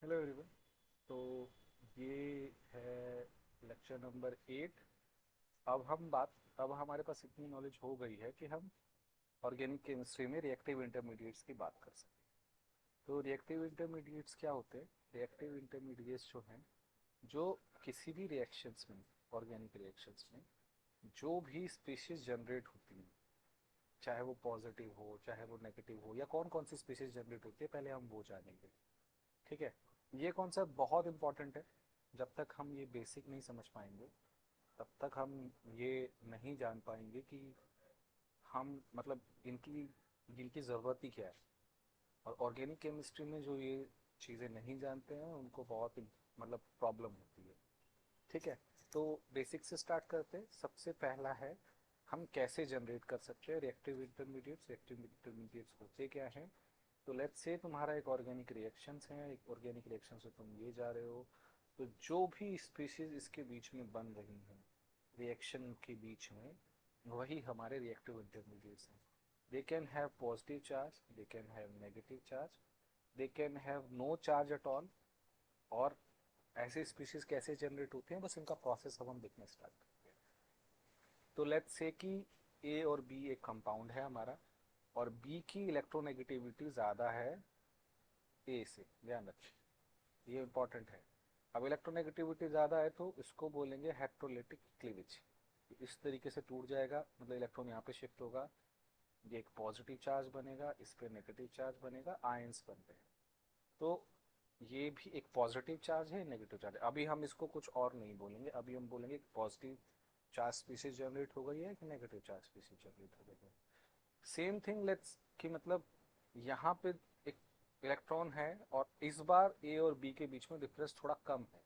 Hello everyone. तो ये है लेक्चर नंबर 8। अब हमारे पास इतनी नॉलेज हो गई है कि हम ऑर्गेनिक केमिस्ट्री में रिएक्टिव इंटरमीडिएट्स की बात कर सकें। तो रिएक्टिव इंटरमीडिएट्स क्या होते हैं? रिएक्टिव इंटरमीडिएट्स जो हैं, जो किसी भी रिएक्शंस में, ऑर्गेनिक रिएक्शंस में जो भी स्पीशीज जनरेट होती हैं, चाहे वो पॉजिटिव हो चाहे वो नेगेटिव हो, या कौन कौन सी स्पीशीज जनरेट होती है पहले हम वो जानेंगे। ठीक है। ये कॉन्सेप्ट बहुत इंपॉर्टेंट है। जब तक हम ये बेसिक नहीं समझ पाएंगे तब तक हम ये नहीं जान पाएंगे कि हम मतलब इनकी इनकी ज़रूरत ही क्या है। और ऑर्गेनिक केमिस्ट्री में जो ये चीज़ें नहीं जानते हैं उनको बहुत मतलब प्रॉब्लम होती है। ठीक है। तो बेसिक से स्टार्ट करते हैं। सबसे पहला है, हम कैसे जनरेट कर सकते हैं रिएक्टिव इंटरमीडिएट्स। रिएक्टिव इंटरमीडिएट्स होते क्या हैं? तो लेट्स से तुम्हारा एक ऑर्गेनिक रिएक्शंस है, एक ऑर्गेनिक रिएक्शन से तुम ये जा रहे हो। तो जो भी स्पीशीज इसके बीच में बन रही हैं, रिएक्शन के बीच में, वही हमारे रिएक्टिव इंटरमीडिएट्स हैं। They can have positive charge, they can have negative charge, they can have no charge at all. और ऐसे स्पीशीज कैसे जनरेट होते हैं, बस इनका प्रोसेस अब हम देखना स्टार्ट करते हैं। तो लेट्स से कि ए और बी एक कंपाउंड है हमारा, और बी की इलेक्ट्रोनेगेटिविटी ज़्यादा है ए से। ध्यान रखें, ये इंपॉर्टेंट है। अब इलेक्ट्रोनेगेटिविटी ज़्यादा है तो इसको बोलेंगे हेट्रोलिटिक क्लीवेज। इस तरीके से टूट जाएगा, मतलब इलेक्ट्रॉन यहाँ पे शिफ्ट होगा, ये एक पॉजिटिव चार्ज बनेगा, इस पे नेगेटिव चार्ज बनेगा, आयंस बन रहे हैं। तो ये भी एक पॉजिटिव चार्ज है, नेगेटिव चार्ज है। अभी हम इसको कुछ और नहीं बोलेंगे, अभी हम बोलेंगे पॉजिटिव चार्ज स्पीशीज जनरेट हो गई है कि नेगेटिव चार्ज स्पीशीज जनरेट हो गई है। सेम थिंग लेट्स कि मतलब यहाँ पे एक इलेक्ट्रॉन है और इस बार ए और बी के बीच में डिफरेंस थोड़ा कम है,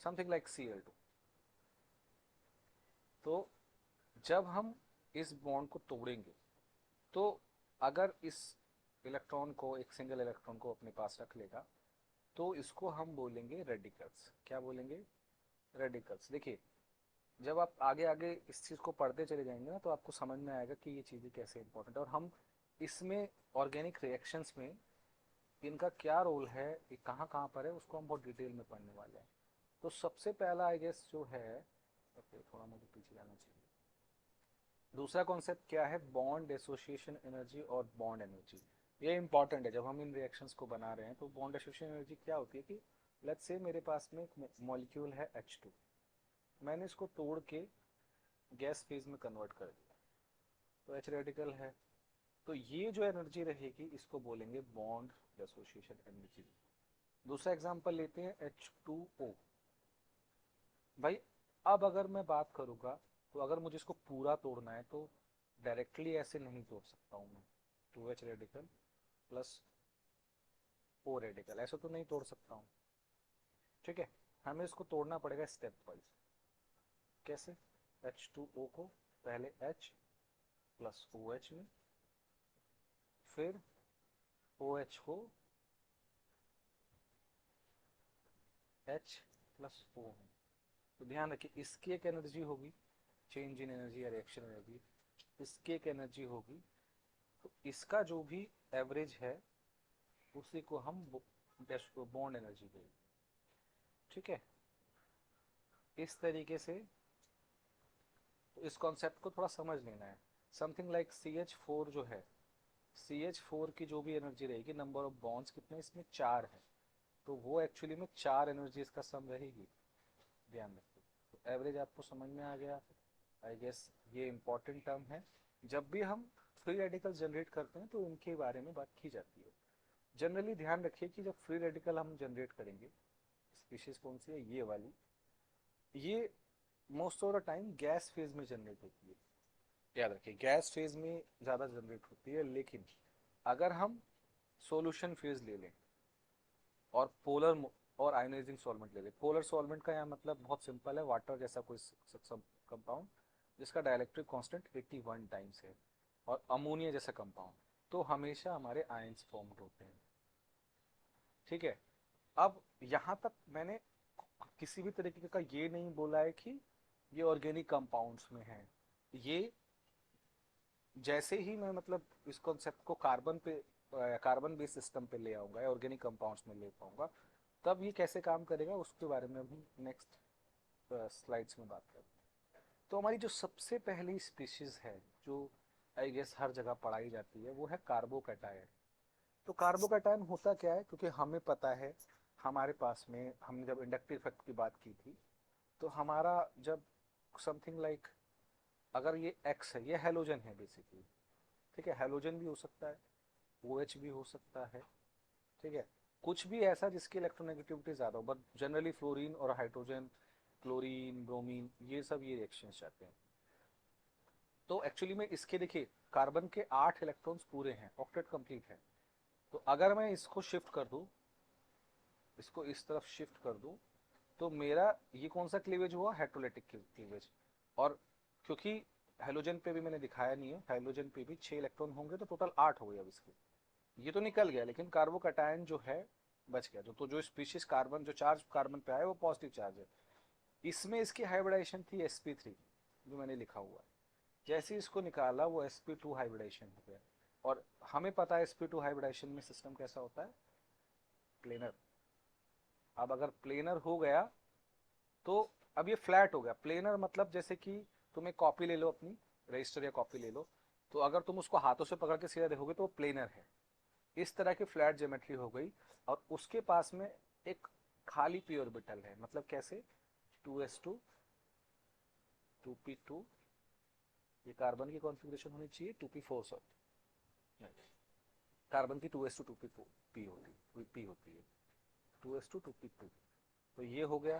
समथिंग लाइक Cl2। तो जब हम इस बॉन्ड को तोड़ेंगे, तो अगर इस इलेक्ट्रॉन को, एक सिंगल इलेक्ट्रॉन को अपने पास रख लेगा, तो इसको हम बोलेंगे रेडिकल्स। क्या बोलेंगे? रेडिकल्स। देखिए, जब आप आगे आगे इस चीज़ को पढ़ते चले जाएंगे ना, तो आपको समझ में आएगा कि ये चीज़ें कैसे इंपॉर्टेंट है। और हम इसमें ऑर्गेनिक रिएक्शंस में इनका क्या रोल है, ये कहाँ कहाँ पर है, उसको हम बहुत डिटेल में पढ़ने वाले हैं। तो सबसे पहला आई गेस जो है, ओके थोड़ा मुझे पीछे जाना चाहिए। दूसरा कॉन्सेप्ट क्या है? बॉन्ड एसोसिएशन एनर्जी और बॉन्ड एनर्जी। ये इंपॉर्टेंट है जब हम इन रिएक्शंस को बना रहे हैं। तो बॉन्ड एसोसिएशन एनर्जी क्या होती है कि लेट्स से मेरे पास में एक मॉलिक्यूल है H2, मैंने इसको तोड़ के गैस फेज में कन्वर्ट कर दिया, तो H रेडिकल है। तो ये जो एनर्जी रहेगी इसको बोलेंगे बॉन्ड एसोसिएशन एनर्जी। दूसरा एग्जांपल लेते हैं H2O। भाई, अब अगर मैं बात करूँगा, तो अगर मुझे इसको पूरा तोड़ना है तो डायरेक्टली ऐसे नहीं तोड़ सकता हूँ मैं। 2H radical plus O radical, ऐसे तो नहीं तोड़ सकता हूँ। ठीक है। हमें इसको तोड़ना पड़ेगा स्टेप वाइज। कैसे? H2O को पहले H प्लस OH में, फिर OH को H प्लस O में। तो ध्यान रखिए, इसकी एक एनर्जी होगी, चेंज इन एनर्जी या रिएक्शन एनर्जी, इसकी एक एनर्जी होगी। तो इसका जो भी एवरेज है उसी को हम बॉन्ड एनर्जी देंगे। ठीक है। इस तरीके से इस कॉन्सेप्ट को थोड़ा समझ लेना है। समथिंग लाइक CH4 जो है, CH4 की जो भी एनर्जी रहेगी, नंबर ऑफ बॉन्ड्स कितने इसमें? 4 है। तो वो एक्चुअली में 4 एनर्जीज का सम रहेगी। ध्यान रखिए। तो एवरेज आपको समझ में आ गया आई गेस। ये इंपॉर्टेंट टर्म है। जब भी हम फ्री रेडिकल जनरेट करते हैं तो इनके बारे में बात की जाती है। जनरली ध्यान रखिए कि जब फ्री रेडिकल हम जनरेट करेंगे, स्पीशीज कौन सी है? ये वाली। ये most of the time gas phase में जनरेट होती है। याद रखिए, गैस फेज में ज़्यादा जनरेट होती है। लेकिन अगर हम सॉल्यूशन फेज ले लें और पोलर और आयोनाइजिंग सॉल्वेंट ले लें, पोलर सॉल्वेंट का यहाँ मतलब बहुत सिंपल है, वाटर जैसा कोई कंपाउंड जिसका डाइलेक्ट्रिक कांस्टेंट 81 टाइम्स है, और अमोनिया जैसा कंपाउंड, तो हमेशा हमारे आयंस फॉर्म्ड होते हैं। ठीक है। अब यहाँ तक मैंने किसी भी तरीके का ये नहीं बोला है कि ये ऑर्गेनिक कंपाउंड्स में है। ये जैसे ही मैं मतलब इस कॉन्सेप्ट को कार्बन पे, कार्बन बेस्ड सिस्टम पे ले आऊंगा या ऑर्गेनिक कंपाउंड्स में ले पाऊंगा, तब ये कैसे काम करेगा उसके बारे में हम नेक्स्ट स्लाइड्स में बात करें। तो हमारी जो सबसे पहली स्पीशीज है जो आई गेस हर जगह पढ़ाई जाती है वो है कार्बोकैटायन। तो कार्बोकैटायन होता क्या है, क्योंकि हमें पता है हमारे पास में, हमने जब इंडक्टिव इफेक्ट की बात की थी तो हमारा जब समथिंग लाइक अगर ये एक्स है, ये हेलोजन है बेसिकली, ठीक है, हेलोजन भी हो सकता है, ओ एच भी हो सकता है, ठीक है, कुछ भी ऐसा जिसकी इलेक्ट्रोनेगेटिविटी ज़्यादा हो, बट जनरली फ्लोरीन और हाइड्रोजन, क्लोरीन, ब्रोमीन, ये सब ये रिएक्शंस चाहते हैं। तो एक्चुअली में इसके देखिए कार्बन के 8 इलेक्ट्रॉन्स पूरे हैं, ऑक्टेट कंप्लीट है। तो अगर मैं इसको शिफ्ट कर दूं, इसको इस तरफ शिफ्ट कर दूं, तो मेरा ये कौन सा क्लीवेज हुआ, हेट्रोलेटिक क्लीवेज। और क्योंकि हेलोजन पे भी मैंने दिखाया नहीं है, हेलोजन पे भी 6 इलेक्ट्रॉन होंगे तो टोटल 8 हो गए अब इसके। ये तो निकल गया, लेकिन कार्बोकैटायन जो है बच गया। तो जो स्पीशीज कार्बन, जो चार्ज कार्बन पे आया वो पॉजिटिव चार्ज है। इसमें इसकी हाइब्रिडाइजेशन थी sp3, जो मैंने लिखा हुआ है। जैसे ही इसको निकाला वो sp2 हाइब्रिडाइजेशन हो गया। और हमें पता है sp2 हाइब्रिडाइजेशन में सिस्टम कैसा होता है, प्लेनर। अब अगर प्लेनर हो गया तो अब ये फ्लैट हो गया। प्लेनर मतलब जैसे कि तुम एक कॉपी ले लो अपनी, रजिस्टर या कॉपी ले लो, तो अगर तुम उसको हाथों से पकड़ के सीधा देखोगे तो वो प्लेनर है। इस तरह की फ्लैट ज्योमेट्री हो गई। और उसके पास में एक खाली पी ऑर्बिटल है, मतलब कैसे, 2s2 2p2, ये कार्बन की कॉन्फ़िगरेशन होनी चाहिए 2p4, सॉरी कार्बन की 2s2 2p पी होती है 2s2 2p2। तो ये हो गया,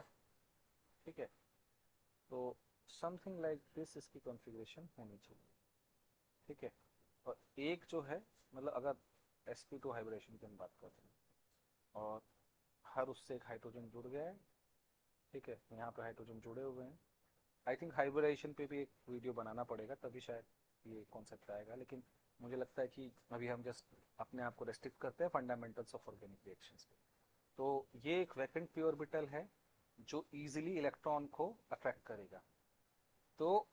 ठीक है। तो समथिंग लाइक दिस इसकी कॉन्फ़िगरेशन होनी चाहिए, ठीक है। और एक जो है, मतलब अगर sp2 हाइब्रिडेशन की हम बात करते हैं और हर उससे एक हाइड्रोजन जुड़ गया है, ठीक है, यहाँ पे हाइड्रोजन जुड़े हुए हैं। आई थिंक हाइब्रिडाइजेशन पे भी एक वीडियो बनाना पड़ेगा, तभी शायद ये कॉन्सेप्ट आएगा। लेकिन मुझे लगता है कि अभी हम जस्ट अपने आप को रेस्ट्रिक्ट करते हैं फंडामेंटल्स ऑफ ऑर्गेनिक रिएक्शंस पे। तो ये एक वैकेंट पी ऑर्बिटल है जो इजीली इलेक्ट्रॉन को अट्रैक्ट करेगा। तो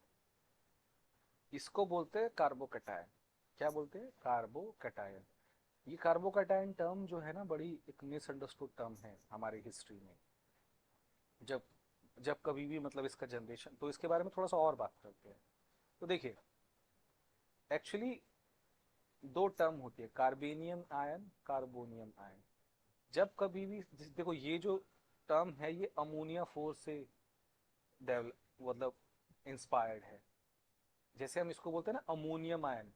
इसको बोलते हैं कार्बोकैटायन। क्या बोलते हैं, कार्बोकैटायन। ये कार्बोकैटायन टर्म जो है ना, बड़ी एक मिसअंडरस्टूड टर्म है हमारी हिस्ट्री में। जब जब कभी भी मतलब इसका जनरेशन, तो इसके बारे में थोड़ा सा और बात करते हैं। तो देखिए एक्चुअली दो टर्म होती है, कार्बेनियम आयन, कार्बोनियम आयन। जब कभी भी देखो ये जो टर्म है ये अमोनिया फोर से डेवलप, मतलब इंस्पायर्ड है। जैसे हम इसको बोलते हैं ना अमोनियम आयन,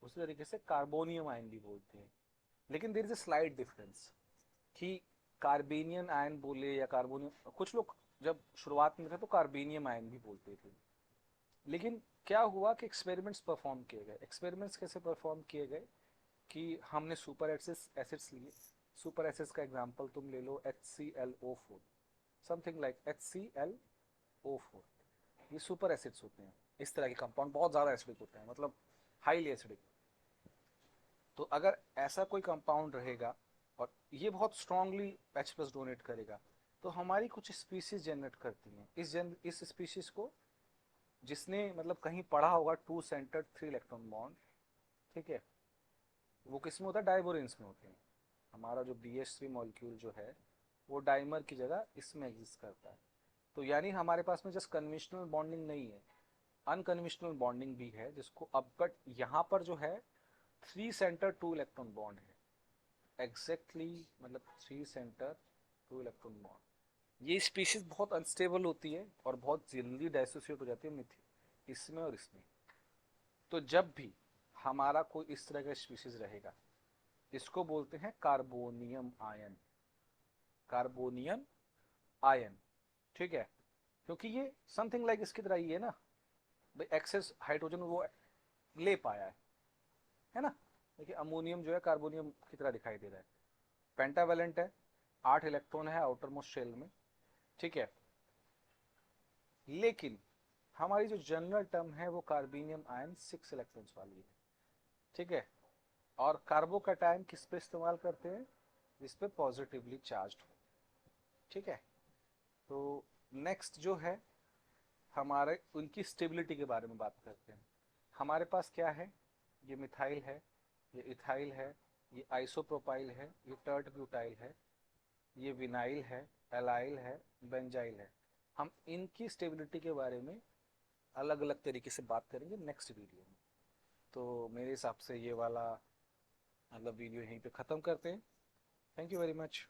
उसी तरीके से कार्बोनियम आयन भी बोलते हैं। लेकिन there is a slight difference कि कार्बेनियन आयन बोले या कार्बोनियम, कुछ लोग जब शुरुआत में थे तो कार्बेनियम आयन भी बोलते थे। लेकिन क्या हुआ कि एक्सपेरिमेंट्स परफॉर्म किए गए। एक्सपेरिमेंट्स कैसे परफॉर्म किए गए कि हमने सुपर एसिड्स लिए। सुपर एसिड्स का एग्जांपल तुम ले लो HClO4, समथिंग लाइक HClO4। ये सुपर एसिड्स होते हैं, इस तरह के कंपाउंड बहुत ज़्यादा एसिडिक होते हैं, मतलब हाईली एसिडिक। तो अगर ऐसा कोई कंपाउंड रहेगा और ये बहुत स्ट्रांगली H प्लस डोनेट करेगा, तो हमारी कुछ स्पीशीज जनरेट करती हैं। इस स्पीशीज को जिसने मतलब कहीं पढ़ा होगा, टू सेंटर्ड 3 इलेक्ट्रॉन बॉन्ड, ठीक है, वो किस में होता है, डाइबोरेंस में होते हैं। हमारा जो BH3 मॉलिक्यूल जो है वो डाइमर की जगह इसमें एग्जिस्ट करता है। तो यानी हमारे पास में जस्ट कन्वेंशनल बॉन्डिंग नहीं है, अनकन्वेंशनल बॉन्डिंग भी है, जिसको अब बट यहाँ पर जो है 3 सेंटर 2 इलेक्ट्रॉन बॉन्ड है एग्जैक्टली, मतलब 3 सेंटर 2 इलेक्ट्रॉन बॉन्ड। ये स्पीशीज बहुत अनस्टेबल होती है और बहुत जल्दी डाइसोसिएट हो जाती है मिथि इसमें और इसमें। तो जब भी हमारा कोई इस तरह का स्पीशीज रहेगा, इसको बोलते हैं कार्बोनियम आयन, कार्बोनियम आयन, ठीक है। क्योंकि ये समथिंग लाइक इसकी तरह ही है ना भाई, एक्सेस हाइड्रोजन वो ले पाया है ना। देखिए अमोनियम जो है कार्बोनियम की तरह दिखाई दे रहा है, पेंटावेलेंट है, 8 इलेक्ट्रॉन है आउटर मोस्ट शेल में, ठीक है। लेकिन हमारी जो जनरल टर्म है वो कार्बोनियम आयन 6 इलेक्ट्रॉन्स वाली है, ठीक है। और कार्बोकैटायन किस पे इस्तेमाल करते हैं, जिस पे पॉजिटिवली चार्ज्ड हो, ठीक है। तो नेक्स्ट जो है हमारे उनकी स्टेबिलिटी के बारे में बात करते हैं। हमारे पास क्या है, ये मिथाइल है, ये इथाइल है, ये आइसोप्रोपाइल है, ये टर्ट ब्यूटाइल है, ये विनाइल है, एलाइल है, बेंजाइल है। हम इनकी स्टेबिलिटी के बारे में अलग अलग तरीके से बात करेंगे नेक्स्ट वीडियो में। तो मेरे हिसाब से ये वाला मतलब वीडियो यहीं पे ख़त्म करते हैं। Thank you very much.